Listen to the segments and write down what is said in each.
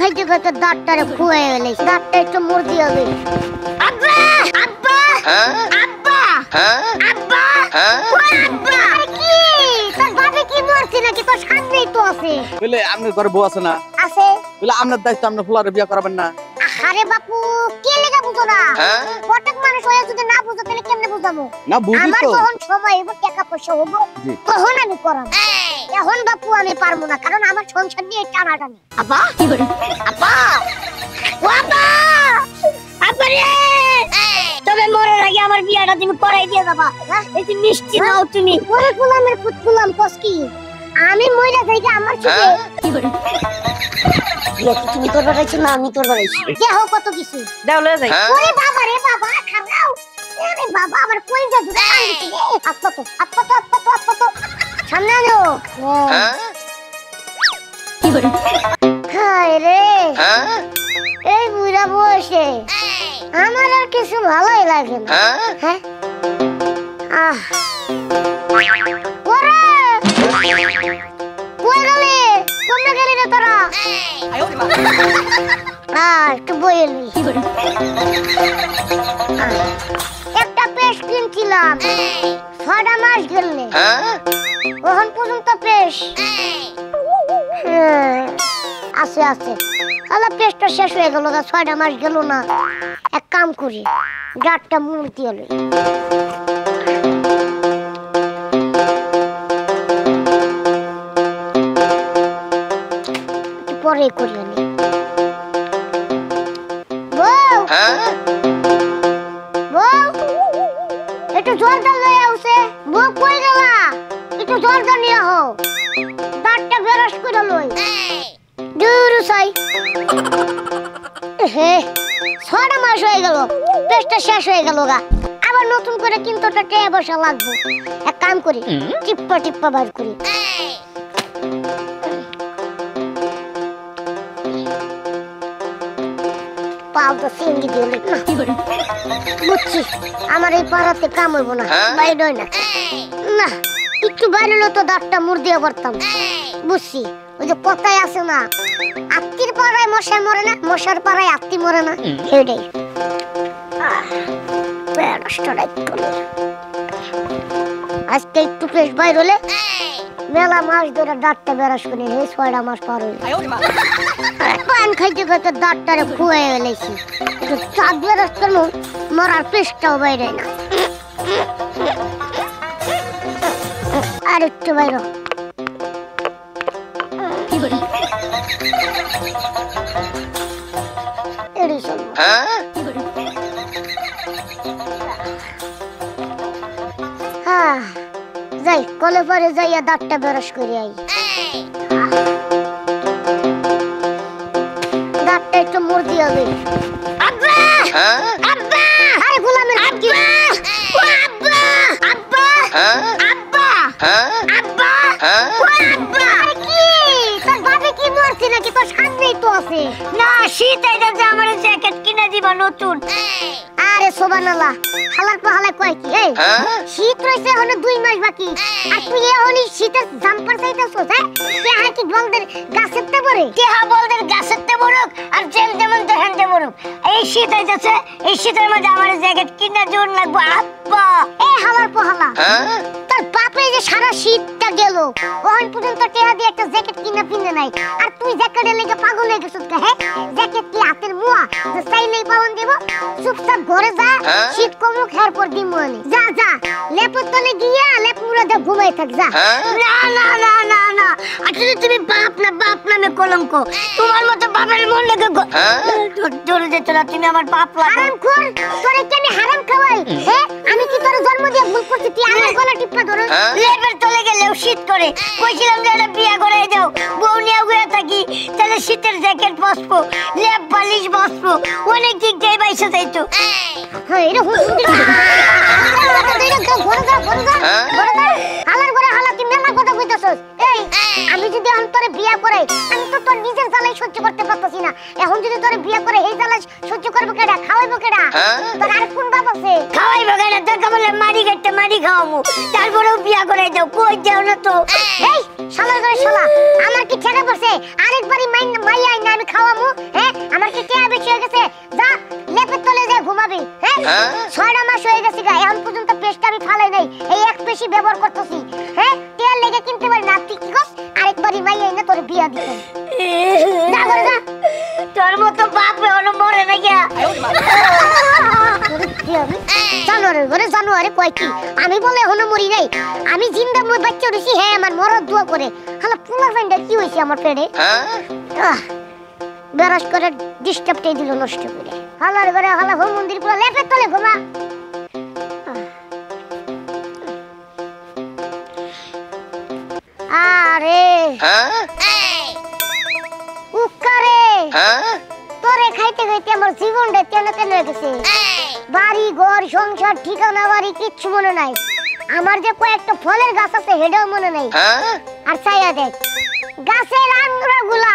খাইতে খাইতে দাঁতটারে খুয়ে গেলে দাঁতটা একটু মুরদি হবে। আব্বা আব্বা আব্বা আব্বা আব্বা কি তোর বাবা কি মরছে নাকি তোর সামনেই তো আছে? বলে আপনার ঘরে বউ আছে না? আছে। বলে আপনার দায়িত্ব আপনার ফুলারে বিয়ে করাবেন না? আরে বাপু কে লেগা বুঝো না? প্রত্যেক মানুষ হয়ে যদি না বুঝো তাহলে কেমনে বুঝাবো? না বুঝি তো। আমার যখন সময় হবে টাকা পয়সা হবে তখন আমি করাবো। এখন বাপু আমি পারবো না, কারণ আমার সংসার নিয়ে টানাটানি। আব্বা কি করে? আব্বা বাবা আব্বা রে, তবে মরার আগে আমার বিয়াটা তুমি করাই দিয়ে যাবা। এই যে মিষ্টি নাও তুমি। ওরে গোলামের পুত গোলাম কসকি, আমি মইরা যাই আমার চুকে কি করে? তুমি তোর বাড়াইছো না আমি তোর বাড়াইছি? দেখো কত কিছু দাও লয়ে যাই। ওরে বাবা রে বাবা খাও। আরে বাবা আমার কই যা দুটা আনছি। আত্মা তো সামনে আনো। কি করে? হায় রে এই বুড়া বসে আমার আর কিছু ভালোই লাগে না। হ্যাঁ ওরে কই গেলি? কোনে গেলি রে তোরা? একটু বইলি একটা পেশ কিনছিলাম 6টা মাস গেলে কখন পর্যন্ত পেশ আছে আছে তাহলে পেশটা শেষ হয়ে গেল, 6টা মাস গেল না। এক কাম করি ডাটটা মূর্তি হলো পরে করি আমি। একটু জলটা লয়ে আসে। বউ কই গেলা? একটু জলটা নিয়ে আহো, দাঁতটা বেরস করে লই। দূর সাই হে 6টা মাস হয়ে গেল, পেশটা শেষ হয়ে গেল গা। আবার নতুন করে কিন্তু টাকা বসা লাগবে। এক কাম করি টিপ্পা টিপ্পা বার করি। পাউটা সিঙ্গি দিলে বুঝছি আমার এই পাড়াতে কাম হইব না, বাইরে হয় না। না একটু বাইরে হলো তো দাঁতটা মুর দিয়ে পারতাম। বুঝছি ওই যে কথাই আছে না, আত্মীর পাড়ায় মশাই মরে না, মশার পাড়ায় আত্মী মরে না। সেটাই আজকে একটু ফ্রেশ বাইর হলে মেলা মাস ধরে দাঁতটা বেরাস করে 6টা মাস পার হইল। পান খাইতে খাইতে দাঁতটারে খুয়ে গেলেছি, চাঁদ বেরাস কেন মরার পেশটাও বাইরে না। আর একটু বাইর যাই কলে পরে যাইয়া দাঁতটা বেরস করে আই। দাঁতটা একটু মুরদি হবে। আব্বা আব্বা আরে গোলামের আব্বা আব্বা আব্বা আব্বা আব্বা আব্বা কি তোর বাবা কি মরছে নাকি তোর সামনেই তো আছে? না শীত আইতা যে আমার জ্যাকেট কিনে দিবা নতুন। আরে সুবহানাল্লাহ হালার পাহালা কয় কি? এই শীত রইছে এখনো 2 মাস বাকি আর তুই এখনই শীতের জাম্পার চাইতাছস? হ্যাঁ তেহা কি বলদের গাছেতে পড়ে? তেহা বলদের গাছেতে পড়ুক আর যেন যেমন তেহানতে পড়ুক। এই শীত আইতাছে, এই শীতের মধ্যে আমার জ্যাকেট কিনে জোর লাগবে। আব্বা এই হালার পাহালা তোর বাপে যে সারা শীতটা গেল ওখান পর্যন্ত টেহা দিয়ে একটা জ্যাকেট কিনা পিনে নাই, আর তুই জ্যাকেটের লেগে পাগল হয়ে গেছিস। হ্যাঁ জ্যাকেট কি হাতের মুয়া যে চাইলেই পাওন দেব? চুপচাপ ঘরে যা, শীত কমুক এরপর দিমু আমি। যা যা লেপের তলে গিয়া লেপ মুড়া দিয়ে ঘুমাই থাক যা। না না না না না আসলে তুমি বাপ না, বাপ নামে কলঙ্ক। তোমার মতো বাপের মন লেগে ধরে যেত না তুমি আমার বাপ লাগে। হারাম খোর তোরে কি আমি হারাম খাওয়াই? হ্যাঁ আমি কি তোর জন্ম দিয়ে ভুল করছি? তুই আমার গলা টিপা ধরে লেপের তলে গেলেও শীত করে। কইছিলাম যে একটা বিয়া করে দাও, বউ নিয়ে ঘুরে থাকি, তাহলে শীতের জ্যাকেট বসবো, লেপ বালিশ বসবো, অনেক দিক দিয়ে বাইসে যাইতো। হ্যাঁ এটা হুঁড়ি হালার ঘরে হালা তুই মেলা কথা কইতাছস। এই আমি যদি অন্তরে বিয়া করাই আমি তো তোর নিজের জ্বালাই সহ্য করতে পারতাছি না। এখন যদি তোরে বিয়া করে এই জ্বালাই সহ্য করবো কেডা? খাওয়াইবো কেডা? তোর আর কোন বাপ আছে? খাওয়াইবো কেডা? দরকার বললে মারি কাটতে মারি খাওয়াবো, তারপরেও বিয়া করে দাও। কই যাও না তো? এই শালার ঘরে শালা আমার কি ঠেকা পড়ছে? আরেকবারই মাইয়া আইনা আমি খাওয়াবো? 6টা মাস হয়ে গেছে গা, এখন পর্যন্ত পেস্টটা আমি ফালাই নাই। এই এক পেশি ব্যবহার করতেছি। হ্যাঁ, তেল লেগে কিনতে পারি না, তুই কি কস? আরেকবারই মাই এনে তোর বিয়া দিতে। না করে না, তোর মতো বাপ হলো মরে না গিয়া। জানুয়ারি ঘরে জানুয়ারি কয় কি? আমি বলে এখনো মরি নাই, আমি জিন্দা মই বাচ্চা উঠেছি। হ্যাঁ, আমার মরার দোয়া করে। হালা পোলা ফ্রেন্ডটা কি হয়েছে আমার পেটে? বেরাস করে ডিস্টার্বটাই দিল নষ্ট করে। হালার ঘরে হালা হোম মন্দির পুরো লেপে তলে ঘুমা। আরে উকারে তোরে খাইতে খাইতে আমার জীবনটা টেনে টেনে গেছে। বাড়ি ঘর সংসার ঠিকানা বাড়ি কিচ্ছু মনে নাই। আমার যে কয়েকটা ফলের গাছ আছে সেটাও মনে নাই। আর চাইয়া দেখ গাছের আঙ্গুরাগুলা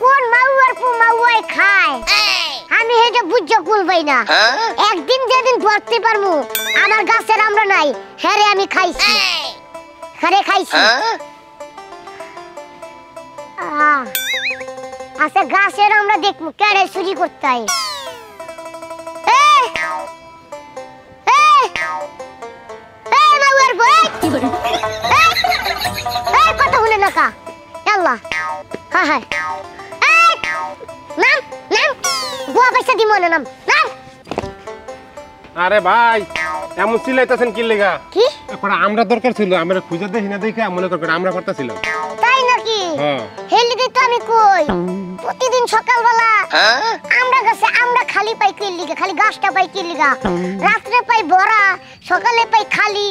কোন মাউয়ার পু মাউয়াই খায়, আমি হেটা বুঝা কুলবাই না। একদিন যেদিন ধরতে পারমু আমার গাছের আমরা নাই, হ্যাঁ আমি খাইছি, হ্যাঁ খাইছি। আচ্ছা গাছের আমরা দেখবো কেড়ে চুরি করতে হয়। কথা শুনে না কা আল্লাহ। হ্যাঁ হ্যাঁ নাম নাম গোয়া পয়সা দিব না, নাম নাম। আরে ভাই এমন চিল্লাইতেছেন কি লেগা? কি এখন আমরা দরকার ছিল, আমরা খুঁজে দেখি না দেখে মনে কর আমরা করতেছিলাম। তাই নাকি? হ্যাঁ হেলি দিই তো আমি কই প্রতিদিন সকালবেলা আমরা গাছে আমরা খালি পাই কি লিগা, খালি গাছটা পাই কি লিগা, রাত্রে পাই ভরা সকালে পাই খালি।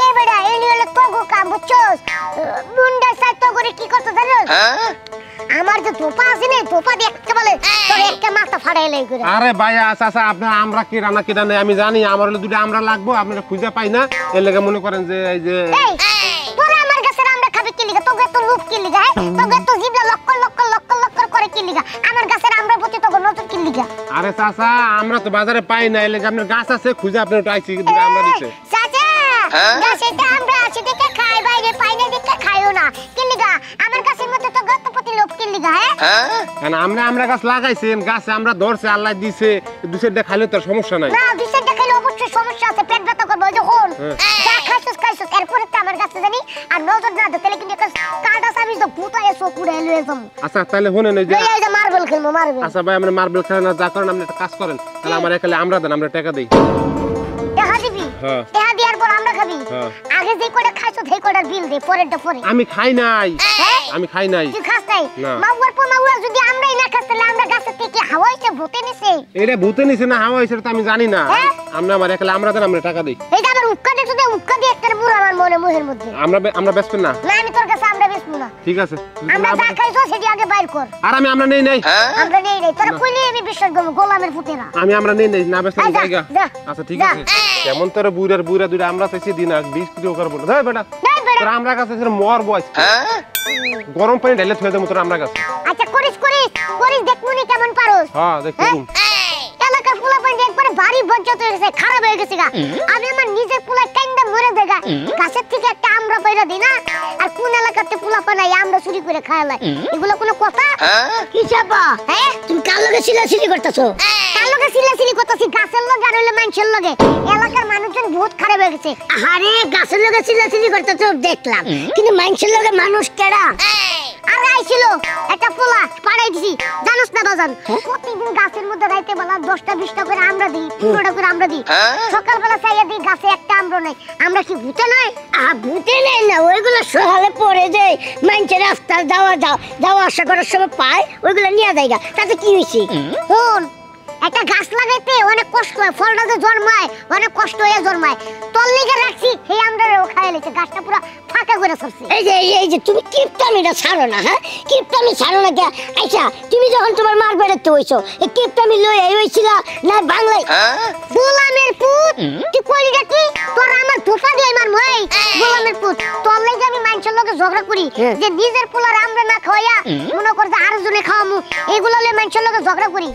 এ বেটা এলি হলে তোগো কাম বুঝছস? মুন্ডা সাইতো করে কি করতে জানোস? আমার যে ধোপা আছে না, ধোপা দিয়ে একটা বলে তোর একটা মাথা ফাড়াইলে করে। আরে ভাই আচ্ছা আপনি আমরা কি রান্না কি রান্না আমি জানি, আমার হলো দুটো আমরা লাগবো, আপনারা খুঁজে পাই না, এর লাগে মনে করেন যে এই যে তোরা আমার গাছের আমরা খাবে কি লিগা? তোকে তো লুক কি লিগা? তোকে তো জিবলা লক্ষ লক্ষ লক্ষ লক্ষ করে কি লিগা? আমার গাছের আমরা প্রতি তোকে নজর কি লিগা? আরে চাচা আমরা তো বাজারে পাই না, এর লাগে আপনার গাছ আছে খুঁজে আপনি আইছি দুটো আমরা দিছে। চাচা গাছেতে আমরা আছে দেখে খাই, বাইরে পাই না দেখে খাইও না কি লিগা? আমার গাছের মধ্যে তো গত প্রতি লোক কি লিগা? হ্যাঁ কারণ আমরা গাছ লাগাইছেন, গাছে আমরা ধরছে আল্লাহ দিছে, দুসেরটা খাইলে তো সমস্যা নাই। না দুসেরটা খাইলে অবশ্যই সমস্যা আছে, পেট ব্যথা করবে যখন যা খাইছস খাইছস। এরপরে তো আমার গাছে জানি আর নজর না দে তাহলে কিন্তু কাটা সাবিস তো ভূতায় চকুড়ে লয়ে যাম। আচ্ছা তাহলে শুনেন এই যে এই যে মার্বেল খেলবো মার্বেল। আচ্ছা ভাই আমরা মার্বেল খেলা যা করেন আপনি একটা কাজ করেন, তাহলে আমার একালে আমরা দেন, আমরা টাকা দেই। টাকা দিবি? হ্যাঁ টাকা দেওয়ার পর আমরা খাবি? হ্যাঁ। আগে যে কটা খাইছো সেই কটার বিল দে, পরেরটা পরে। আমি খাই নাই, আমি খাই নাই। তুই খাস নাই? না। মাউয়ার পর মাউয়া যদি আমরাই না খাস তাহলে আমরা গাছের থেকে হাওয়াইতে ভূতে নিছে। এটা ভূতে নিছে না হাওয়া হইছে তো আমি জানি না। আমরা আমার একালে আমরা দেন, আমরা টাকা দেই। এইটা আবার উক্কা দেখছো তো, উক্কা দিয়ে একটা মুড় আমার মনে মুহের মধ্যে। আমরা বেচবেন না? না আমি তোর কাছে আমরা বেচবো না। ঠিক আছে আমরা যা খাইছো সেটি আগে বাইর কর। আর আমরা নেই নাই, আমরা নেই নাই, তোরা কইলে আমি বিশ্বাস করব গোলামের ভূতেরা। আমরা নেই নাই, না বেচলে যা, জায়গা। যা, আচ্ছা ঠিক যা। আছে, কেমন তোর বুইরার দুইটা আমরা চাইছি দিন আর 20 কিলো করব না। ধর বেটা নাই বেটা। তোর আমরা কাছে মর বয়স গরম পানি ঢেলে থুয়ে দেব তোর আমরা কাছে। আচ্ছা করিস করিস করিস দেখমুনি কেমন পারোস। হ্যাঁ দেখুন এলাকার পোলা পানি একবারে ভারী বজ্জাত হয়ে গেছে, খারাপ হয়ে গেছে গা। আমি আমার নিজের পোলা কাইন্দা মরে দেগা, গাছের থেকে একটা আমরা বাইরা দিই না। আর কোন এলাকাতে পোলা পানাই আমরা চুরি করে খাইলাই, এগুলো কোনো কথা? কি চাপা? হ্যাঁ তুমি কার লগে চিল্লাচিল্লি করতেছো? কার লগে চিল্লাচিল্লি করতেছি? গাছের লগে আর হইলো মানুষের লগে। এলাকার মানুষজন বহুত খারাপ হয়ে গেছে। আরে গাছের লগে চিল্লাচিল্লি করতেছো দেখলাম, কিন্তু মানুষের লগে মানুষ কেডা? আর আইছিল একটা পোলা পাড়াই দিছি, জানোস না বাজান? প্রতিদিন গাছের মধ্যে রাইতে বেলা 10টা 20টা করে আমরা দিই, 15টা করে আমরা দিই। সকালবেলা চাইয়া দিই, গাছে একটা আমরা নাই। আমরা কি ভূতে নয়? ভূতে নেই না, ওইগুলো সকালে পড়ে যায় মানুষের রাস্তার যাওয়া আসা করার সময় পায়, ওইগুলো নিয়ে যায়গা। তাতে কি হয়েছে? শোন একটা গাছ লাগাইতে অনেক কষ্ট হয়, ফলটা যে জন্মায় অনেক কষ্ট হয়ে জন্মায়। তোর লিগে রাখছি সেই আমরা খাইয়ে লেছে, গাছটা পুরো ফাঁকা করে সরছে। এই যে তুমি কিপটামিটা ছাড়ো না, হ্যাঁ কিপটামি ছাড়ো না কে? আচ্ছা তুমি যখন তোমার মার বেড়াতে হইছো এই কিপটামি লই হইছিল না বাংলায়? গোলামের পুত তুই কইলি কি তোর আমার ধোপা দিয়ে আমার মই গোলামের পুত। তোর লাগি আমি মানুষের লগে ঝগড়া করি যে নিজের পোলার আমরা না খাওয়া মনে কর যে আরেকজনে খাওয়ামু, এগুলো লই মানুষের লগে ঝগড়া করি।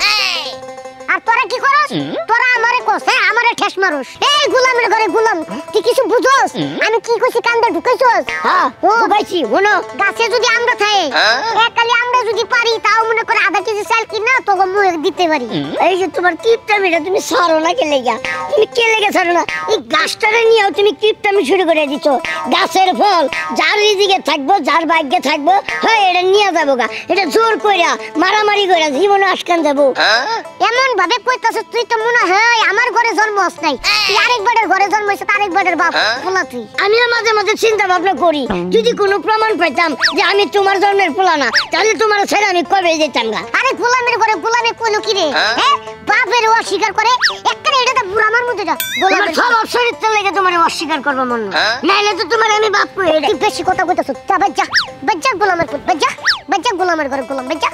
আর তোরা কি করস? তোরা আমারে কস, হ্যাঁ আমারে ঠেস মারস। এই গোলামের ঘরে গোলাম, তুই কিছু বুঝছস? আমি কি কইছি কান্দা ঢুকাইছস? হ্যাঁ ঢুকাইছি। শোনো, গাছে যদি আমরা থাকে, একালি আমরা যদি পারি তাও মনে করে আধা কেজি চাল কিনা তোকে মুখে দিতে পারি। এই যে তোমার কিপটামিটা তুমি ছাড়ো না, কে লেগা? তুমি কে লেগে ছাড়ো না? এই গাছটারে নিয়েও তুমি কিপটামি শুরু করে দিছো। গাছের ফল যার রিজিকে থাকবো, যার ভাগ্যে থাকবো, হ্যাঁ এটা নিয়ে যাবো গা। এটা জোর কইরা মারামারি কইরা জীবনে আটকান যাবো। এমন ভাবে কইতাছিস তুই তো মনে হয় আমার ঘরে জন্ম হস নাই, তুই আরেকবারের ঘরে জন্ম হইছিস, আরেকবারের বাপ পোলা তুই। আমিও মাঝে মাঝে চিন্তা ভাবনা করি, যদি কোনো প্রমাণ পাইতাম যে আমি তোমার জন্মের পোলা না, তাহলে তোমার ছেড়ে আমি কবে যেতাম গা। আরে গোলামের ঘরে গোলামে কইলো কি রে? হ্যাঁ বাপের অস্বীকার করে একটা, এটা তো বুড়া আমার মধ্যে গোলামের স্বভাব চরিত্র লেগে তোমার অস্বীকার করবো মন, নাইলে তো তোমার আমি বাপ কই। তুই বেশি কথা কইতাছিস, যা বাজ্জা বাজ্জা গোলামের পুত, বাজ্জা বাজ্জা গোলামের ঘরে গোলাম, বাজ্জা।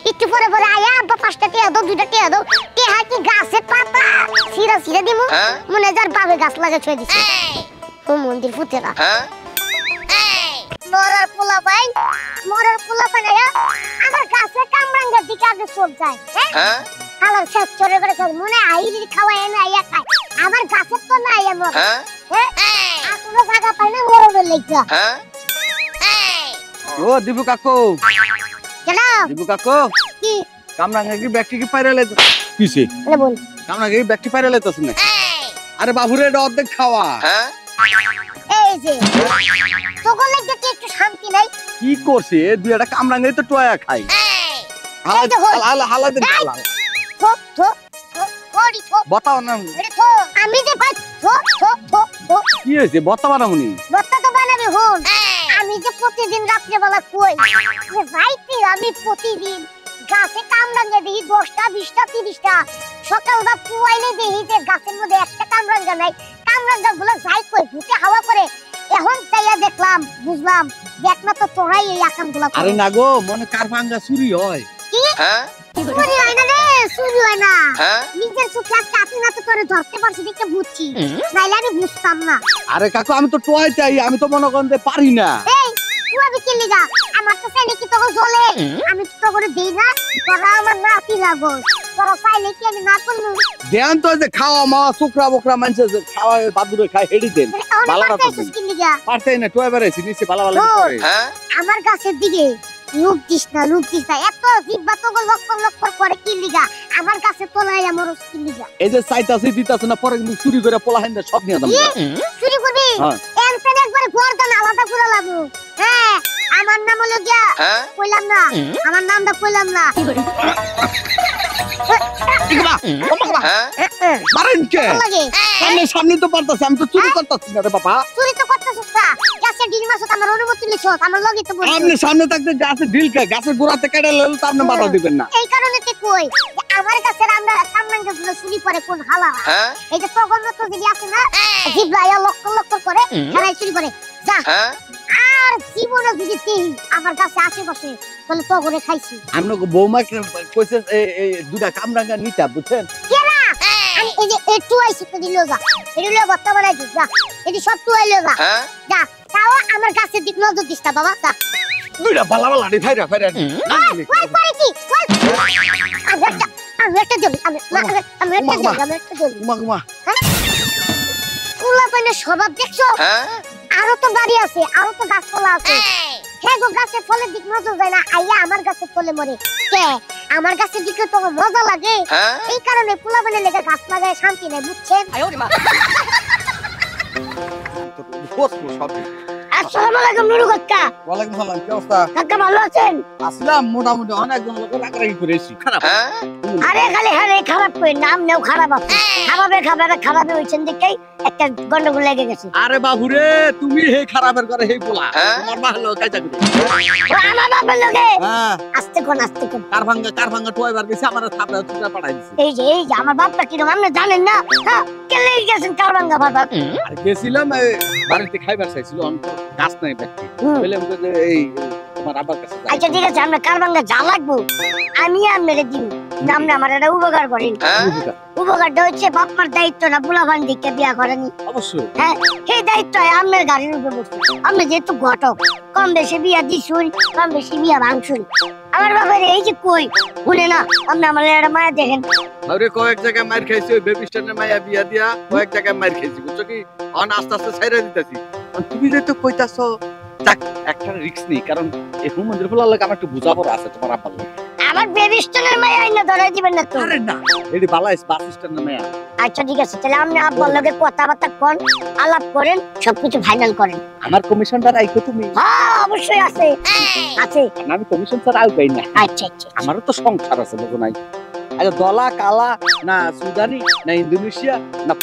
একটু পরে পরে আয়া আব্বা 5টা টিয়া দাও, 2টা টিয়া দাও। টিয়া কি গাছের পাতা সিরা সিরা দিমু, মনে যার বাবে গাছ লাগা ছুঁয়ে দিছে। ও মন্দির ফুতেরা মরার পোলা ভাই, মরার পোলা বানায়া আমার গাছে কামরাঙ্গার দিকে আগে চোখ যায়। হ্যাঁ হালার শেষ চরে করে মনে আইরি খাওয়ায় না, আইয়া খায় আমার গাছের তো না আইয়া মর। হ্যাঁ আর কোনো জায়গা পাই না মরবের লেগা। ও দিবু কাকু, চলো দিবু কাকু, কি কামরাঙ্গা কি ব্যাকটি কি পাইরালে কিছে? বলে বল, কামরাঙ্গা কি ব্যাকটি পাইরালে তো শুনে? আরে বাবুরে এটা অর্ধেক খাওয়া। এই যে তোগো লাগতে কি একটু শান্তি নাই? কি করছে দুই একটা কামরাঙ্গাই তো টয়া খাই। হালা হালা দেন হালা থো থো থো থোড়ি থো বতাও না। আরে থো আমি যে ভাই থো থো থো থো। কি হইছে বতা বানামুনি? বত্তা তো বানাবি হন। আমি যে প্রতিদিন রাত্রে বেলা কই যে যাইতে আমি প্রতিদিন গাছে কামরাঙ্গা দেখি 10টা 20টা 30টা, সকালবেলা পুয়াইলে দেখি যে গাছের মধ্যে একটা কামরাঙ্গা নাই। কামরাঙ্গা গুলো যাই কই ভূতে হাওয়া করে। এখন তাইয়া দেখলাম, বুঝলাম যে একমাত্র তোরাই এই আকাম গুলো। আরে না গো, মনে কারভাঙ্গা চুরি হয়। কি চুরি হয় না রে, চুরি হয় না। নিজের চোখে আজকে আপনি না তো করে ধরতে পারছি দেখে বুঝছি, নাইলে আমি বুঝতাম না। আরে কাকু আমি তো টয় চাই, আমি তো মনে করেন পারি না। এই তুই আমি কি লিগা আমার তো চাইলে কি তোকে জ্বলে? আমি তো তোকে দেই না, তোরা আমার নাতি লাগো, তোরা চাইলে কি আমি না করলু? দেন তো যে খাওয়া মাওয়া চোকরা বকরা মানুষ খাওয়া বাদুরে খায় হেডি দেন। ভালো না তো কি লিগা পারতেই না, টয় বেড়াইছি নিচে ভালো ভালো করে। আমার গাছের দিকে লুক দিস না, লুক দিস না। এত জিব্বা তোকে লক্ষ লক্ষ করে কি লিগা আমার কাছে তোলাই আমার কি লিগা? এই যে চাইতাছি দিতাছ না, পরে কিন্তু চুরি করে পোলাহাইন না সব নিয়ে দাম। চুরি করবি? এনসেন একবারে গর্দান আলাদা করে লাগবো। হ্যাঁ আমার নাম হলো গিয়া কইলাম না, আমার নামটা কইলাম না। মারেন কে? সামনে তো পারতাছি, আমি তো চুরি করতাছি না রে বাবা। চুরি তো করতেছিস না, গাছে ডিল মাছত আমার অনুমতি লিছস, আমার লগে তো বলছিস। আপনি সামনে থাকতে গাছে ডিল খায়, গাছের গোড়াতে কেটে লইল তো আপনি বাধা দিবেন না। এই কারণে তে কই যে আমার কাছে আমরা কামরাঙ্গা গুলো চুরি করে কোন হালা। এই যে তখন তো যদি আছে না জিবলায়া লক্ষ লক্ষ করে খেলাই চুরি করে যা। আর জীবনে যদি তুই আমার কাছে আশেপাশে তাহলে তো করে খাইছি। আমরা বৌমা কইছে এই দুটা কামরাঙ্গা নিতা বুঝছেন? কেরা আমি এই যে একটু আইছি তো দিলো যা, এগুলো বত্তা বানাই দিস যা, এটি সব তুই আইলো যা যা। তাও আমার কাছে দিক নজর দিস না বাবা যা। দুইটা বালা বালা নি ফাইরা ফাইরা ওই করে কি আমি একটা জমি আমি একটা জমি উমা উমা কুলা পানে স্বভাব দেখছো? আরো তো বাড়ি আছে, আরো তো গাছপালা আছে। হ্যাঁ গো গাছের ফলের দিক নজর যায় না, আইয়া আমার গাছের ফলে মরে কে? আমার গাছের দিকে তো মজা লাগে, এই কারণে পোলা বানে লেগে গাছ লাগায় শান্তি নেই, বুঝছেন? আসসালামু আলাইকুম নুরু কাকা। ওয়ালাইকুম সালাম, কি অবস্থা? কাকা ভালো আছেন? আসলাম মোটামুটি, অনেক জন লোক রাগারাগি করেছি। খারাপ? আরে খালি হ্যাঁ খারাপ কই, নাম নেও খারাপ আছে। খারাপে হইছেন দেখেই একটা গন্ডগোল লেগে গেছে। আরে বাবুরে তুমি হে খারাপের করে হে পোলা, তোমার মা হলো কাইজা করে। আমার বাবার লগে হ্যাঁ আস্তে কোন কারভাঙ্গা টয়বার গেছে, আমার থাপড়া তুটা পাঠাই দিছে। এই যে আমার বাপটা কি রকম আপনি জানেন না? হ্যাঁ কেলে গেছেন কারভাঙ্গা বাবা? আর গেছিলাম বাড়িতে খাইবার চাইছিল, আমি তো গাছ নাই ব্যক্তি বললাম যে এই তোমার আব্বার কাছে যাই। আচ্ছা ঠিক আছে, আমরা কারবাঙ্গা যা লাগবো আমি আপনারে দিব, নামনে আমার একটা উপকার করেন। উপকারটা হচ্ছে বাপমার দায়িত্ব না বুলাবান দিকে বিয়া করেনি। অবশ্যই। হ্যাঁ, সেই দায়িত্ব আপনার গাড়ির উপরে বসছে। আপনি যেহেতু ঘটক, কম বেশি বিয়া দিছুন, কম বেশি বিয়া ভাঙছুন। আমার বাবার এই যে কই শুনে না, আপনি আমার একটা মায়া দেখেন। আরে কয়েক জায়গায় মার খাইছি, ওই বেবি স্ট্যান্ডের মায়া বিয়া দিয়া কয়েক জায়গায় মার খাইছি, বুঝছো কি? অন আস্তে আস্তে ছাইরা দিতেছি। তুমি যেহেতু কইতাছো, যাক একটা রিস্ক নেই, কারণ এই হুমন্দির ফুলার লাগে আমার একটু বুঝাপড়া আছে তোমার আব্বার লাগে। আমার বেবি স্টোনের মায়া আইনা ধরাই দিবেন না তো? আরে না, এডি বালাইস বাস স্ট্যান্ডের মায়া। আচ্ছা ঠিক আছে, তাহলে আপনি আব্বার লগে কথাবার্তা কোন, আলাপ করেন, সবকিছু ফাইনাল করেন। আমার কমিশনটা রাখো তুমি। হ্যাঁ অবশ্যই আছে, আছে। আমি কমিশন ছাড়া আর পাই না। আচ্ছা আচ্ছা, আমারও তো সংসার আছে, বুঝো নাই? আচ্ছা, দলা কালা না সুদানি না ইন্দোনেশিয়া না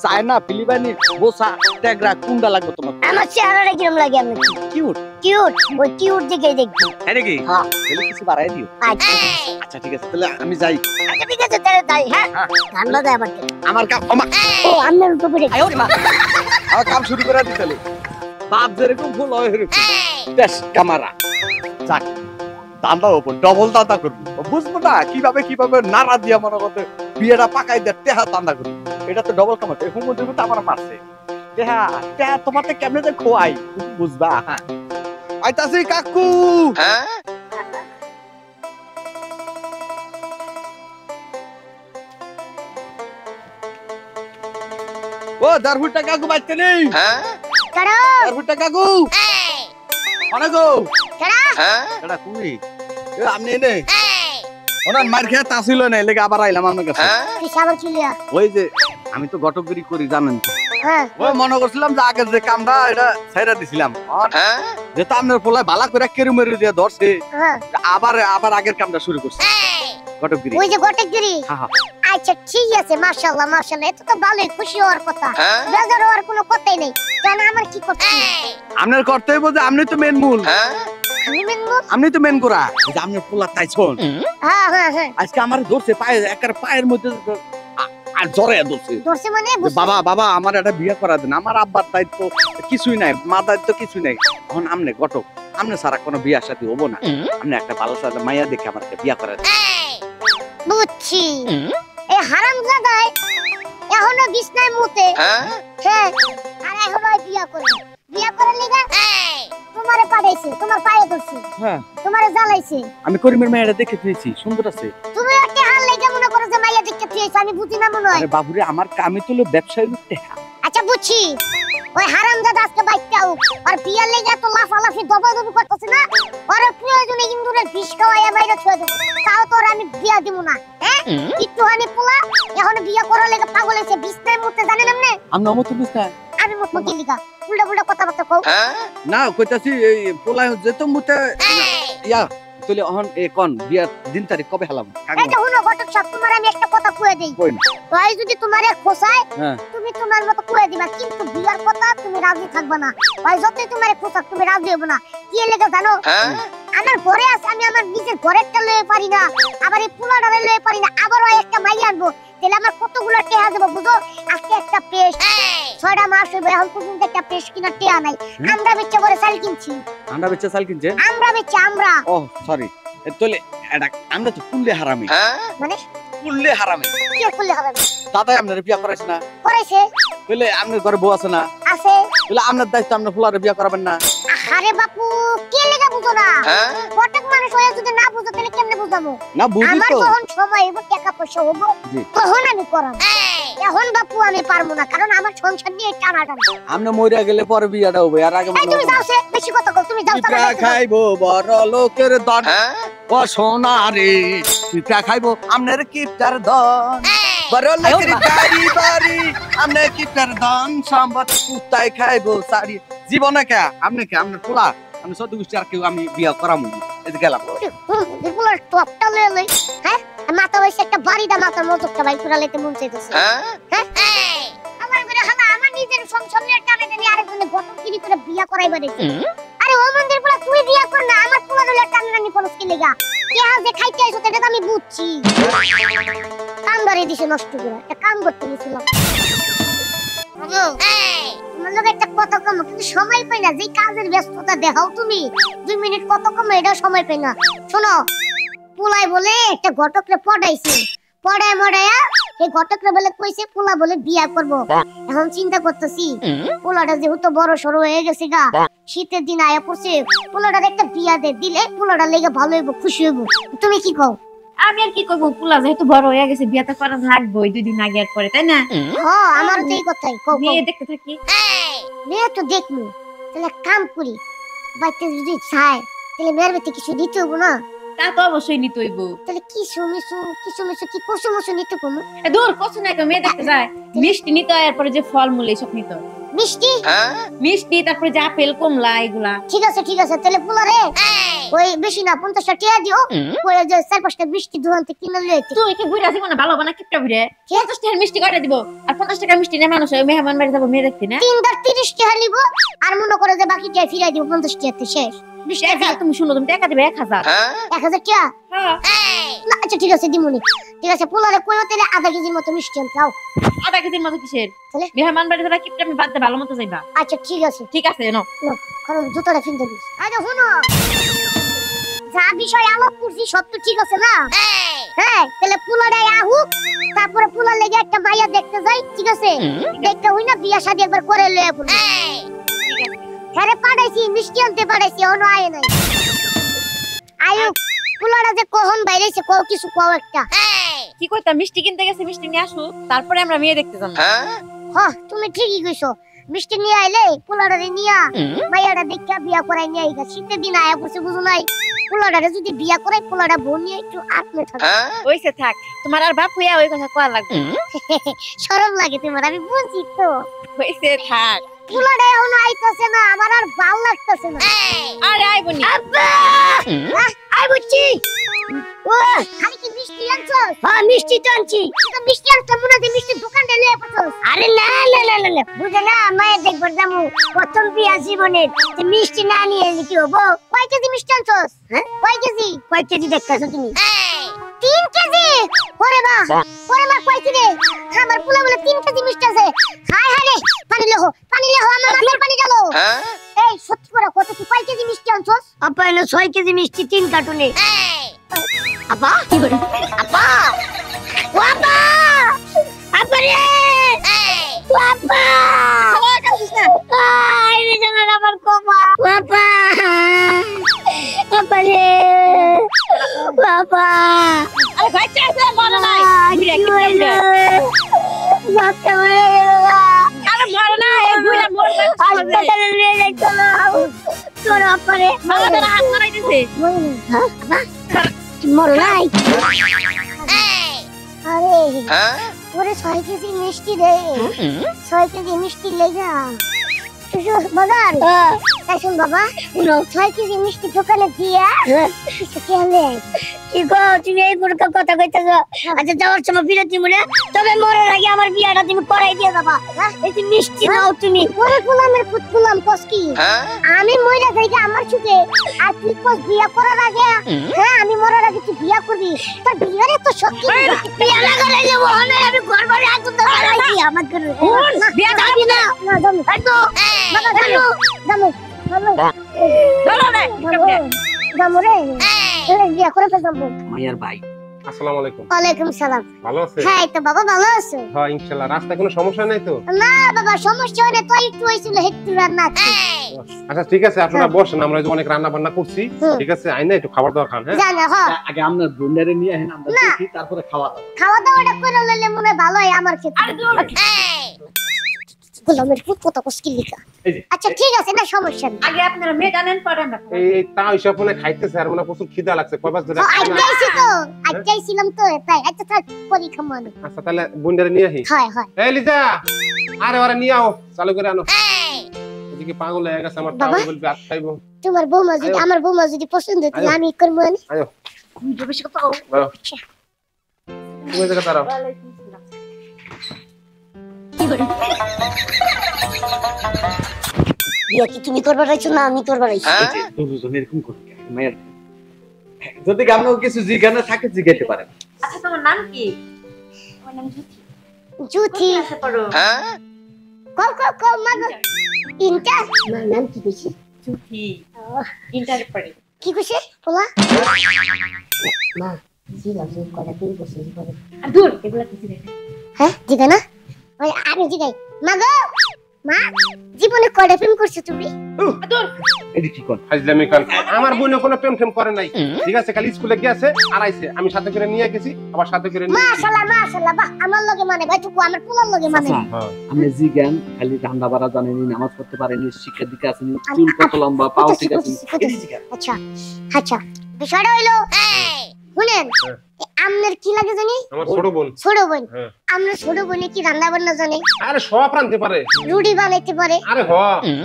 চায়না ফিলিপাইনি বোসা টেগরা কোনটা লাগবে তোমার? আমার চেহারাটা কিরম লাগে আপনার? কিউট। কিউট, ওই কিউট দিকে দেখবি। হ্যাঁ নাকি? হ্যাঁ। তাহলে কিছু বাড়াই দিও। আচ্ছা আচ্ছা ঠিক আছে, তাহলে আমি যাই। আচ্ছা ঠিক আছে, তাহলে তাই। হ্যাঁ, গান বাজায় আবার। আমার কাম ও আপনার উপরে আমার কাম শুরু করে দিতে হলো। বাপ যেরকম ফুল হয় এরকম বেশ কামারা। যাক, দান্দা ওপর ডবল দান্দা করবো, বুঝবো না কিভাবে কিভাবে নাড়া দিয়া মনে করতে বিয়েটা পাকাই দেয় টেহা দান্দা করবো। এটা তো ডবল কামাতে হুমুর দেবো তো আমার মারছে টেহা টেহা তোমাতে কেমনে যে খোয়াই বুঝবা। হ্যাঁ আইতাছি কাকু। ও দারহুটা কাকু বাচ্চা নেই। কারো দারহুটা কাকু মানে গো কারা এটা কুই আপনি এনে ওনার মার খেয়ে তাসিল না, লেগে আবার আইলাম আপনার কাছে। কি সাবার চলিয়া? ওই যে আমি তো ঘটকগিরি করি জানেন তো, হ্যাঁ ওই মনে করছিলাম যে আগের যে কামটা এটা ছাইরা দিছিলাম, যেটা আপনার পোলায় বালা করে কেরু মেরু দিয়ে ধরছে, হ্যাঁ, আবার আবার আগের কামটা শুরু করছে ঘটকগিরি। ওই যে গটেকগিরি। হ্যাঁ হ্যাঁ আচ্ছা ঠিক আছে, মাশাআল্লাহ মাশাআল্লাহ, এটা তো ভালোই, খুশি হওয়ার কথা, বেজার হওয়ার কোনো কথাই নেই। জান আমার কি করতে? আপনার কর্তব্য যে আপনি তো মেন মূল, আমি মেনবো। আপনি তো মেন করা, যে আপনার পোলা তাইছন হ্যাঁ হ্যাঁ হ্যাঁ, আজকে আমার ধরছে পায়ে, একের পায়ের মধ্যে আর জ্বরে ধরছে। ধরছে মানে যে বাবা বাবা আমার একটা বিয়ে করা দেন, আমার আব্বার দায়িত্ব কিছুই নাই, মা দায়িত্ব কিছুই নাই, এখন আমনে ঘটক, আমনে সারা কোনো বিয়ার সাথে হবো না, আপনি একটা ভালো সাথে মাইয়া দেখে আমার একটা বিয়া করা দেন। বুঝছি, এই হারামজাদাই এখনো বিছনায় মুতে। হ্যাঁ, আর এখনো বিয়া করে, বিয়া করার লিগা তোমারে পাঠাইছে, তোমার পায়ে ধরছে, হ্যাঁ তোমারে জ্বালাইছে। আমি করিমের মাইয়াটা দেখে পেয়েছি, সুন্দর আছে। তুমি একটা হাল লেগে মনে করো যে মাইয়া দেখতে পেয়েছ, আমি বুঝি না মনে হয়। আরে বাবুরে, আমার কামে তো হলো ব্যবসায়ী টেহা। আচ্ছা বুঝছি, ওই হারামজাদা আজকে বাইতে আউ, আর বিয়ার লেগে তো লাফালাফি দবাদবি করতেছে না, আর প্রয়োজনে ইন্দুরের বিষ খাওয়াইয়া বাইরে ছুঁয়ে দেবো, তাও তোর আমি বিয়া দিব না। হ্যাঁ, একটুখানি পোলা এখন বিয়া করার লেগে পাগল হয়েছে, বিছনায় মুতে, জানেন আপনি? আমি অমত বুঝতা আমি মুখ মুখে লিগা উল্টা উল্টা কথাবার্তা কও। না কইতাছি এই পোলা যেত মুতে ইয়া তুই এখন এ কোন বিয়ার দিন তারিখ কবে হলাম? এটা হুনো ঘটক সব, তোমার আমি একটা কথা কয়ে দেই, কই না? ভাই যদি তোমারে খোসায় হ্যাঁ তুমি তোমার মতো কয়ে দিবা, কিন্তু বিয়ার কথা তুমি রাজি থাকবে না। ভাই যতই তোমারে খোসাক তুমি রাজি হবে না। কি লেগে জানো? আমার ঘরে আছে, আমি আমার নিজের ঘরেরটা লয়ে পারি না, আবার এই পোলাটারে লয়ে পারি না, আবার ওই একটা মাই আনবো, তাহলে আমার কতগুলো টেহা দেবো বুঝো? আজকে একটা পেস্ট 6টা মাস হইবে, এখন পর্যন্ত একটা পেস্ট কিনা টেহা নাই। আমরা বেচে করে চাল কিনছি, আমরা বেচা চাল কিনছে। আমরা বেচে আমরা। ও সরি, তাহলে এটা আমরা তো কুললে হারামি, মানে কুললে হারামি। কি করলে হবে? দাদা আপনার বিয়া করাইছ না? করেছে। তাহলে আপনার ঘরে বউ আছে না? আছে। তাহলে আপনার দায়িত্ব আপনার ফুলারে বিয়া করাবেন না? আরে বাপু, কে লেগা বুঝো না? প্রত্যেক মানুষ হয়ে যদি না বুঝো তাহলে কেমনে বুঝাবো? না বুঝি আমার তো, যখন সময় হইব, টাকা পয়সা হইব, তখন আমি করাবো। এখন বাপু আমি পারবো না, কারণ আমার সংসার নিয়ে টানাটানি। আপনি মইরা গেলে পরে বিয়াটা হবে, আর আগে এই তুমি যাও, সে বেশি কথা কও, তুমি যাও। পিঠা খাইবো বড় লোকের দন, ও সোনা রে পিঠা খাইবো আমনের কিপটার দন, বড় লোকের গাড়ি বাড়ি আমনে কিপটার দন, সম্পদ কুত্তায় খাইবো সারি জীবনে কে আপনি কে আপনার পোলা আমি সদ্য গোষ্ঠী আর কেউ আমি বিয়া করামু এই যে গেলাম। এগুলোর টপটা লয়ে লই। হ্যাঁ, মাথা হইছে একটা বাড়িটা, মাথার মজুকটা ভাই পুরা লেতে মন চাইতেছে। হ্যাঁ, আমার ঘরে হালা আমার নিজের সংসার নিয়ে টানাটানি, আরেকজনে ঘটকগিরি করে বিয়া করাইবা দেখি। আরে ও মন্দির পোলা, তুই বিয়া কর না, আমার পোলা হলে টানাটানি করস কি লাগা? কে যে খাইতে আইছো এটা তো আমি বুঝছি। কাম বাড়ি দিছে নষ্ট করে, একটা কাম করতে গেছিলাম। তোমার লগে একটা কথা কম কিন্তু সময় পাই না, যে কাজের ব্যস্ততা দেখাও তুমি 2 মিনিট কত কম এটাও সময় পাই না। শোনো, পোলাই বলে একটা ঘটকরে পড়াইছি, পড়ায় মড়ায়া এই ঘটকরে বলে কইছে পোলা বলে বিয়া করব। এখন চিন্তা করতেছি পোলাটা যেহেতু বড় সরো হয়ে গেছে গা, শীতের দিন আয়া পড়ছে, পোলাটার একটা বিয়া দিলে পোলাটা লেগে ভালো হইব, খুশি হইব। তুমি কি কও? আমি আর কি করবো, পোলা যেহেতু বড় হয়ে গেছে বিয়ে তো করা লাগবেই 2 দিন আগে আর পরে, তাই না? হ্যাঁ আমার তো এই কথাই কও। মেয়ে দেখতে থাকি। মেয়ে তো দেখনু, তাহলে কাম করি, বাইতে যদি চায় তাহলে মেয়ের বেতে কিছু দিতে হবো না? তা তো অবশ্যই নিতে হইব। তাহলে কিছু মিছু কি কসু মসু নিতে কমু? দূর কষ্ট না, মেয়ে দেখতে যায় মিষ্টি নিতে হয়, এরপরে যে ফলমূল এইসব নিতে হয়। মিষ্টি মিষ্টি, তারপরে যে আপেল কমলা এগুলা। ঠিক আছে তাহলে পোলারে ওই বেশি না 50 টাকা দিও, ওই যে 4-5টা মিষ্টি দোকান থেকে কিনে লইতে। তুই কি ঘুরে আসিস না, ভালো বানা কিপটা ঘুরে 50 টাকার মিষ্টি কয়টা দিব, আর 50 টাকার মিষ্টি না মানুষ মেহমান বাড়ি যাবো মেয়ে দেখতে না। 30 টাকা নিব, আর মনে করে যে বাকি টাকা ফিরাই দিব 50 টাকাতে শেষ। তুমি শুনো, তুমি টাকা দিবে 1000। 1000 টাকা? হ্যাঁ না আচ্ছা ঠিক আছে দিমুনি। ঠিক আছে পোলারে কইও তাহলে আধা কেজির মতো মিষ্টি আনতে দাও। আধা কেজির মতো কিসের? তাহলে মেহমান বাড়ি যাবা কিপটা আমি বাদ দে, ভালো মতো যাইবা। আচ্ছা ঠিক আছে নাও কারণ জুতাটা ফিনতে দিস। আরে শুনো, যা বিষয় আলোক করছি সব তো ঠিক আছে না? হ্যাঁ তাহলে পোলাটাই আহুক, তারপরে পোলার লেগে একটা মাইয়া দেখতে যাই, ঠিক আছে? দেখতে হই না বিয়া শাদী একবার করে লয়ে পড়ব। হ্যাঁ পাঠাইছি, মিষ্টি আনতে পাঠাইছি, এখনো আয় নাই। আয়ু পোলাটা যে কখন বাইরেছে কও, কিছু কও একটা। কি কইতা, মিষ্টি কিনতে গেছে, মিষ্টি নিয়ে আসো, তারপরে আমরা মেয়ে দেখতে যাবো। হ্যাঁ তুমি ঠিকই কইছো, মিষ্টি নিয়ে আইলে পোলাটারে নিয়া মাইয়াটা দেখা বিয়া করাই নিয়ে আইগা। শীতের দিন আয়া পড়ছে বুঝো নাই, পোলাটারে যদি বিয়া করাই পোলাটা বউ নিয়ে একটু আত্মে থাকে। ওইসে থাক, তোমার আর বাপ হইয়া ওই কথা কোয়া লাগবে। শরম লাগে তোমার, আমি বুঝি তো। ওইসে থাক, পোলাটা এখনো আইতাছে না, আমার আর ভাল লাগতাছে না। আরে আইবনি। আব্বা আই বুঝছি। ও খালি কি মিষ্টি আনছস? হ্যাঁ মিষ্টি তো আনছি। তো মিষ্টি আনছ মনে হয় মিষ্টি দোকান থেকে লয়ে পড়ছস? আরে না বুঝে না, মায়ের দেখবার যামু প্রথম বিয়া জীবনের, যে মিষ্টি না নিয়ে কি হবো? কয় কেজি মিষ্টি আনছস? হ্যাঁ কয় কেজি দেখতাছো তুমি? 3 কেজি। ওরে মা কয় কেজি? আমার পোলা বলে 3 কেজি মিষ্টি আছে। হায় হায় রে, পানি লেহো আমার মাথায় পানি ঢালো। এই সত্যি করে কত কি কয় কেজি মিষ্টি আনছস? আপা এলো 6 কেজি মিষ্টি 3 কার্টুনে। আপা কি করে? আপা ও আপা রে ও আপা আই রে জানা আমার কোমা আপা রে বাবা। আরে বাচ্চা আছে মনে নাই, ঘুরে কি বাচ্চা মরে গেল। আরে মরে না, এই ঘুরে মরবে। হাসপাতালে নিয়ে যাই চলো। চলো আপা রে, আমাদের হাত মারাই দিছে। হ্যাঁ আপা মরে নাই? আরে ওরে 6 কেজি মিষ্টি দে, 6 কেজি মিষ্টি লেগা বাজার। তাই শুন বাবা, 6 কেজি মিষ্টি দোকানে দিয়া কিছু খেলে কি গো, তুমি এই পুরো কথা কইতেছ? আচ্ছা যাওয়ার সময় বিরতি মনে, তবে মরার আগে আমার বিয়াটা তুমি করাই দিয়ে যাবা। এই যে মিষ্টি নাও তুমি। ওরে গোলামের পুত গোলাম কস কি? আমি মইরা যাইগা আমার সুখে, আর তুই কস বিয়া করার আগে? হ্যাঁ আমি মরার আগে তুই বিয়া করবি? তোর বিয়ারে তো শক্তি বিয়া লাগালে যাব না, আমি ঘর বাড়ি আগুন ধরাই দি আমার করে। বিয়া যাবি না? না যাবো একদম বাবা, যাবো যাবো রে, বিয়া করে তো যাবো। মাইয়ার ভাই আসসালামু আলাইকুম। ওয়ালাইকুম সালাম। ভালো আছেন? হ্যাঁ তো বাবা ভালো আছো? হ্যাঁ ইনশাআল্লাহ। রাস্তায় কোনো সমস্যা নাই তো? না বাবা সমস্যা হলে তো একটু হইছিল, একটু রান্না। আচ্ছা ঠিক আছে, আপনারা বসেন, আমরা যে অনেক রান্না বান্না করছি, ঠিক আছে আইনা একটু খাবার দাবার খান। হ্যাঁ জানা হ্যাঁ আগে আপনার বোনরে নিয়ে আসেন, আমরা দেখি তারপরে খাওয়া দাওয়াটা করে লইলে মনে হয় ভালো হয় আমার ক্ষেত্রে। আরে দূর, গোলামের পুত কত মুশকিল লিখা। আচ্ছা ঠিক আছে না সমস্যা নেই। আগে আপনারা মেয়ে জানেন পরে আমরা খাবো। এই তা হিসাব মনে খাইতেছে, আর মনে প্রচুর খিদা লাগছে, কয় বাজ ধরে। আইছিলাম তো তাই। আচ্ছা থাক পরি খামনে। আচ্ছা তাহলে বোনরে নিয়ে আসি। হয় হয়। এই লিজা, আরে ওরে নিয়ে আও, চালু করে আনো। এদিকে পাগল হয়ে গেছে আমার, তাও বলবে আট খাইবো। তোমার বৌমা যদি, আমার বৌমা যদি পছন্দ হয় তাহলে আমি করব না। আয়ো ভিডিও বেশি কথা বলো, তুমি জায়গা দাঁড়াও। বিয়া কি তুমি করবার রাইছো না আমি করবার রাইছি? দুজন এরকম করে মাইয়ার যদি আপনার কিছু জিজ্ঞাসা থাকে জিজ্ঞাসা পারেন। আচ্ছা তোমার নাম কি? আমার নাম জুথি। জুথি আচ্ছা পড়ো। কল মাগো ইন্টার নাম কি কইছি চুথি ইন্টারে পড়ে কি কইছে পোলা মা জিলা জিল করে কি কইছে বলে দূর এগুলা কিছু নেই হ্যাঁ জিগা না ওই আমি জিগাই মাগো মা জীবনে কয়টা প্রেম করছো তুমি দূর এডি কি কোন ফাজলামি কাল আমার বোনে কোনো প্রেম টেম করে নাই ঠিক আছে খালি স্কুলে গিয়েছে আর আইছে আমি সাথে করে নিয়ে গেছি আবার সাথে করে নিয়ে মাশাআল্লাহ বাহ আমার লগে মানে ভাই টুকু আমার পোলার লগে মানে আপনি জি জ্ঞান খালি ধান্দা বাড়া জানেনি নামাজ পড়তে পারেনি শিক্ষা দিকে আসেনি চুল কত লম্বা পাও ঠিক আছে আচ্ছা আচ্ছা বিষয়টা হইলো শুনেন আমনের কি লাগে জানি আমার ছোট বোন আমরা ছোট বোনে কি রান্না বান্না জানে আরে সব রাঁধতে পারে রুটি বানাইতে পারে আরে হ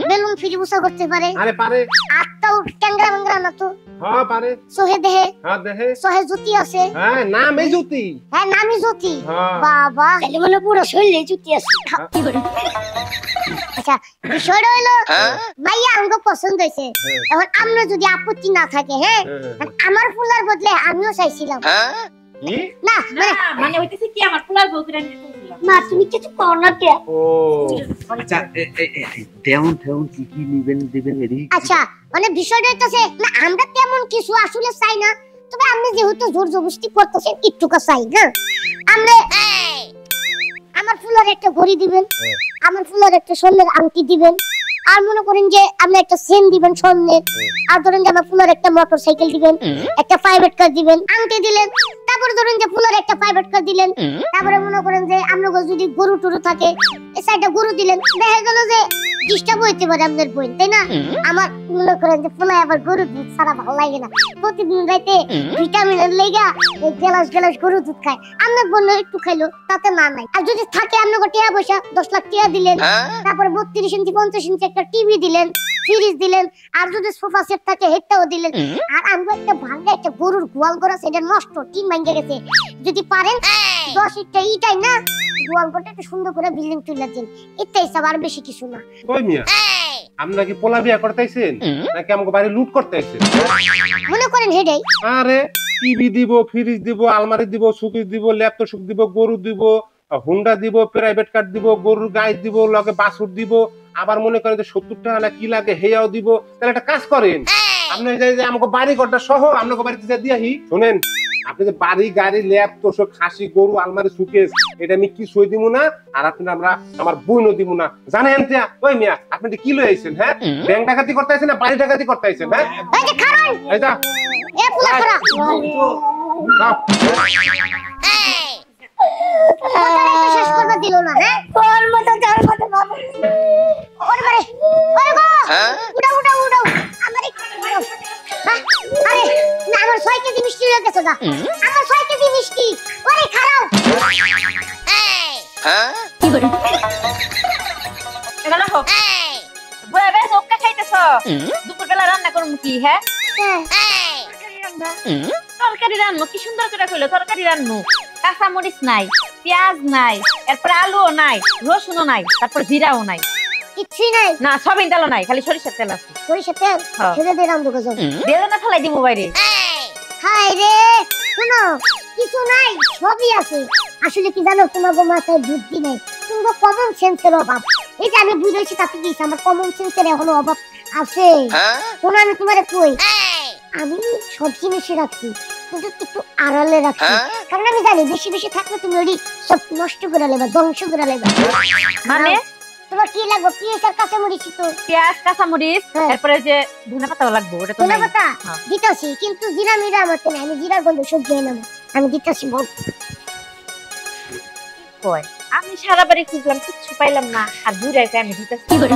বেলুন ফিরি বুসা করতে পারে আরে পারে আত্মাও ট্যাংরা বাংরা না তো হ্যাঁ পারে সোহে দেহে হ্যাঁ দেখে সোহে জুতি আছে হ্যাঁ নামে জ্যোতি হ্যাঁ নামি জুতি হ্যাঁ বাবা তাহলে মানে পুরো শরীরে জুতি আছে কি করে আচ্ছা বিষয়টা হইলো ভাইয়া আমাকে পছন্দ হয়েছে এখন আমরা যদি আপত্তি না থাকে হ্যাঁ আমার ফুলার বদলে আমিও চাইছিলাম কি না মানে হইতেছে কি আমার পোলার বউ করে নিতে বললাম মা তুমি কিছু কর না কে ও আচ্ছা দেউন ঠেউন কি কি নিবেন দিবেন এডি আচ্ছা মানে বিষয়টা হইতাছে না আমরা তেমন কিছু আসলে চাই না তবে আপনি যেহেতু জোর জবরদস্তি করতেছেন একটুকু চাই না আমরা আমার ফুলার একটা ঘড়ি দিবেন আমার ফুলার একটা স্বর্ণের আংটি দিবেন আর মনে করেন যে আপনি একটা চেন দিবেন স্বর্ণের আর ধরেন যে আমার ফুলার একটা মোটরসাইকেল দিবেন একটা প্রাইভেট কার দিবেন আংটি দিলেন তারপরে ধরেন যে ফুলার একটা প্রাইভেট কার দিলেন তারপরে মনে করেন যে আমরা যদি গরু টরু থাকে এই সাইডটা গরু দিলেন দেখা গেল যে ডিস্টার্ব হইতে পারে আমাদের বোন তাই না আমার মনে করেন যে ফুলায় আবার গরু দুধ ছাড়া ভালো লাগে না প্রতিদিন রাতে ভিটামিনের লেগা গ্লাস গরু দুধ খায় আমার বোন একটু খাইলো তাতে না নাই আর যদি থাকে আপনাকে টাকা পয়সা 10 লাখ টাকা দিলেন তারপরে 32 ইঞ্চি 50 ইঞ্চি একটা টিভি দিলেন ফ্রিজ দিলেন আর যদি সোফা সেট থাকে হেডটাও দিলেন আর আমরা একটা ভাঙা একটা গরুর গোয়াল করা সেটা নষ্ট টিন ভাঙে গেছে যদি পারেন 10 ইটটা ইটাই না গোয়াল করতে একটু সুন্দর করে বিল্ডিং তুলে দিন এটাই সব আর বেশি কিছু না কই মিয়া আপনি কি পোলা বিয়া করতেছেন নাকি আমাকে বাড়ি লুট করতেছেন মনে করেন হেডাই আরে টিভি দিব ফ্রিজ দিব আলমারি দিব সুকেস দিব ল্যাপটপ সুক দিব গরু দিব হুন্ডা দিব প্রাইভেট কার দিব গরুর গাই দিব লগে বাছুর দিব আবার মনে করেন যে 70 টাকা না কি লাগে হেয়াও দিব তাহলে একটা কাজ করেন আপনি যে আমাকে বাড়ি ঘরটা সহ আপনাকে বাড়িতে যা দিয়াহি শুনেন আপনি যে বাড়ি গাড়ি ল্যাপটপ সব খাসি গরু আলমারি সুকেস এটা আমি কি সই দিব না আর আপনি আমরা আমার বইনও দিব না জানেন তিয়া ওই মিয়া আপনি কি লই আইছেন হ্যাঁ ব্যাংক ডাকাতি করতে আইছেন না বাড়ি ডাকাতি করতে আইছেন হ্যাঁ এই যে খারান এই যা এ পুলা করা শেষ করবে দিল না হ্যাঁ তোর মতো যার মতো বাবা ওরে বারে ওরে গো উড়াও আমার একটু উড়াও আরে না আমার 6 কেজি মিষ্টি হয়ে গেছে গা আমার 6 কেজি মিষ্টি ওরে খারাও কি করে এগুলা হোক বয়ে বেশ ওকা খাইতেছ দুপুর বেলা রান্না করুম কি হ্যাঁ তরকারি রান্নো কি সুন্দর করে কইলো তরকারি রান্নো কাঁচা মরিচ নাই পেঁয়াজ নাই এরপর আলুও নাই রসুনও নাই তারপর জিরাও নাই কিছুই নাই না সবই তেল নাই খালি সরিষার তেল আছে সরিষার তেল ছেড়ে দে রাম দুগজন দিয়ে না ফেলাই দিমু বাইরে হায় রে শুনো কিছু নাই সবই আছে আসলে কি জানো তোমার মাথায় বুদ্ধি নেই তোমার কমন সেন্সের অভাব এই যে আমি বুঝেছি তাতে কি আমার কমন সেন্সের এখনো অভাব আছে শোনো আমি তোমারে কই আমি সব জিনিসই রাখছি কিন্তু একটু আড়ালে রাখছি কারণ আমি জানি বেশি বেশি থাকলে তুমি ওই সব নষ্ট করে নেবা ধ্বংস করে নেবা মানে তোমার কি লাগবে পেঁয়াজ আর কাঁচা মরিচ তো পেঁয়াজ কাঁচা মরিচ এরপরে যে ধনে পাতাও লাগবে ওটা তো ধনে পাতা দিতাছি কিন্তু জিরা মিরা আমার তো নাই আমি জিরার গন্ধ সহ্য হয় না আমি দিতাছি বল কই আমি সারা বাড়ি খুঁজলাম কিছু পাইলাম না আর বুড়াই আমি দিতাছি কি করে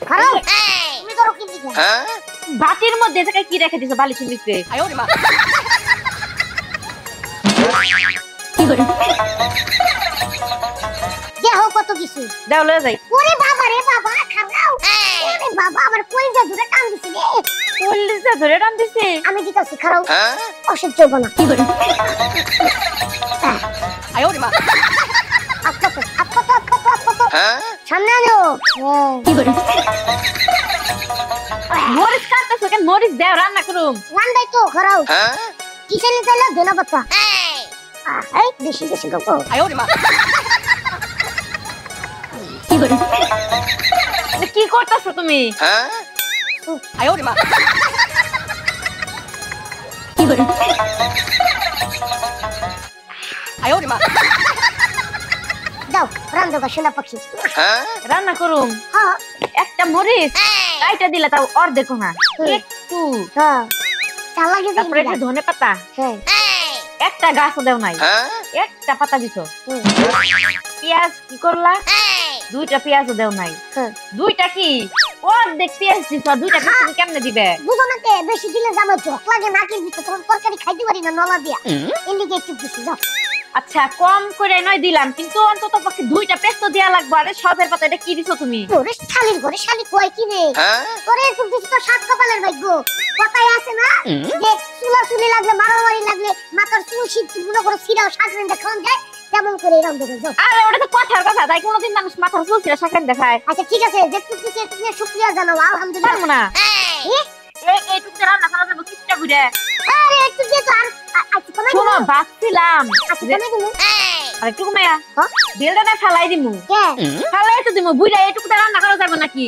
খারাপ তুমি করো কি দিছো বাটির মধ্যে থেকে কি রেখে দিছো বালিশের নিচে আয় ওরে মা কি করে দেখো কত কিছু দাও লয়ে যাই ওরে বাবা রে বাবা খারাও ওরে বাবা আমার কলিজা ধরে টান দিছে রে কলিজা ধরে টান দিছে আমি দিতাছি খারাও অসহ্য বনা কি করে আয় ওরে মা আপকা সামনে আনো কি করে মরিচ কাটতেছো কেন মরিচ দাও রান্না করুম রান্নাই তো খারাও কিসের নিতে ধনে পাতা এই বেশি বেশি গো কি করতেছো তুমি? দাও রান্ধো গো সোনা পাখি। রান্না করুম। হ্যাঁ একটা মরিচ কাইটা দিলে তাও অর্ধেক না, একটু। হ্যাঁ চাল লাগে তারপরে একটু ধনে পাতা, হ্যাঁ একটা গাছও দেও নাই, একটা পাতা দিছো। পেঁয়াজ কি করলা? দুইটা পেঁয়াজও দেও নাই। দুইটা কি অর্ধেক পেঁয়াজ দিছো, আর দুইটা পেঁয়াজ তুমি কেমনে দিবে? বুঝো না কে বেশি দিলে জামা ঝক লাগে নাকের ভিতর, তখন তরকারি খাইতে পারি না নলা দিয়া, এদিকে একটু বেশি যাও। আচ্ছা কম করে নয় দিলাম, কিন্তু অন্তত পক্ষে দুইটা পেস্ট দেয়া লাগবে। আরে সবের পাতা এটা কি দিছো তুমি? তোরে শালির ঘরে শালি কয় কি রে, তোরে একটু দিছি তো সাত কপালের ভাগ্য। কথাই আছে না যে চুলা চুলি লাগলে মারামারি লাগলে মাথার চুল শীত মনে করে সিরাও সাজরেন দেখান যায়, তেমন করে রান্ধো যাও। আরে ওটা তো কথার কথা, তাই কোনোদিন মানুষ মাথার চুল ছিঁড়া শাকেন দেখায়? আচ্ছা ঠিক আছে, যেটুকু দিছি এটুকু নিয়ে শুকরিয়া জানাও আলহামদুলিল্লাহ। পারবো না এইটুকু রান্না করা যাবে কিচ্ছা বুঝে। আরে একটু দিয়ে তো আচ্ছা কমে শোনো বাঁচছিলাম আচ্ছা কমে দিমু। আর একটু কমায়া বিলটা না ফেলাই দিমু, কে ফেলাই তো দিমু। বুইড়া এইটুকু রান্না করা যাবে নাকি?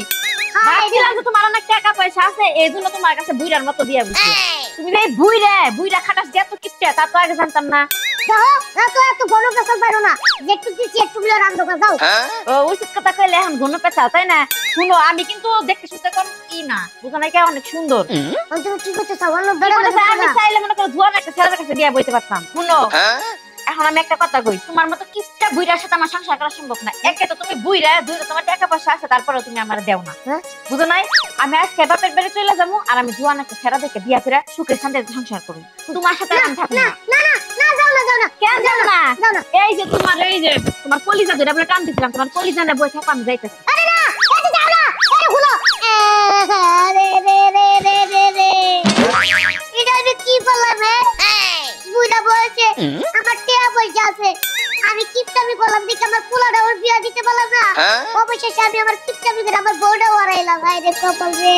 ভাবছিলাম যে তোমার অনেক টাকা পয়সা আছে, এই জন্য তোমার কাছে বুইড়ার মতো দিয়া বুঝছি। তুমি এই বুইড়া খাটাস যে এত কিপটা, তা তো আগে জানতাম না। যাও এত এত গণ পেছাল পারো না, যেটুকু দিছি একটু গুলো রান্ধো যাও। ও উচিত কথা কইলে এখন ঘন পেঁচা, তাই না? শুনো আমি কিন্তু দেখতে শুনতে কম কি না, বুঝো না, অনেক সুন্দর। তুমি কি করতে চাও অন্য কি বেড়া বলতেছে? আমি চাইলে মনে করো জোয়ান একটা ছেলের কাছে বিয়া বইতে পারতাম। শুনো এখন আমি একটা কথা কই, তোমার মতো কিপটা বুইড়ার সাথে আমার সংসার করা সম্ভব না। একে তো তুমি বুইড়া, দুইটা তোমার টাকা পয়সা আছে, তারপরে তুমি আমার দেও না, বুঝো নাই? আমি আজকে বাপের বাড়ি চলে যাবো, আর আমি জোয়ান একটা ছেড়া দেখে বিয়া করে সুখে শান্তিতে সংসার করব। তোমার সাথে আমি থাকবো না। না না না যাও না যাও না কেন যাও না? যাও না। এই যে তোমার কলিজা ধরে আমরা টান দিছিলাম, তোমার কলিজা না বই থাকা আমি যাইতেছি। আরে না এত যাও না, আরে হলো রে রে রে রে রে রে এটা আমি কি বললাম রে? বুইড়া বলছে আমার টাকা পয়সা আছে, আমি কিপটামি করলাম দেখে আমার পোলাটা ওর বিয়া দিতে পারলাম না, অবশেষে আমি আমার কিপটামি করে আমার বউটাও হারাইলাম। ভাই রে কপাল রে।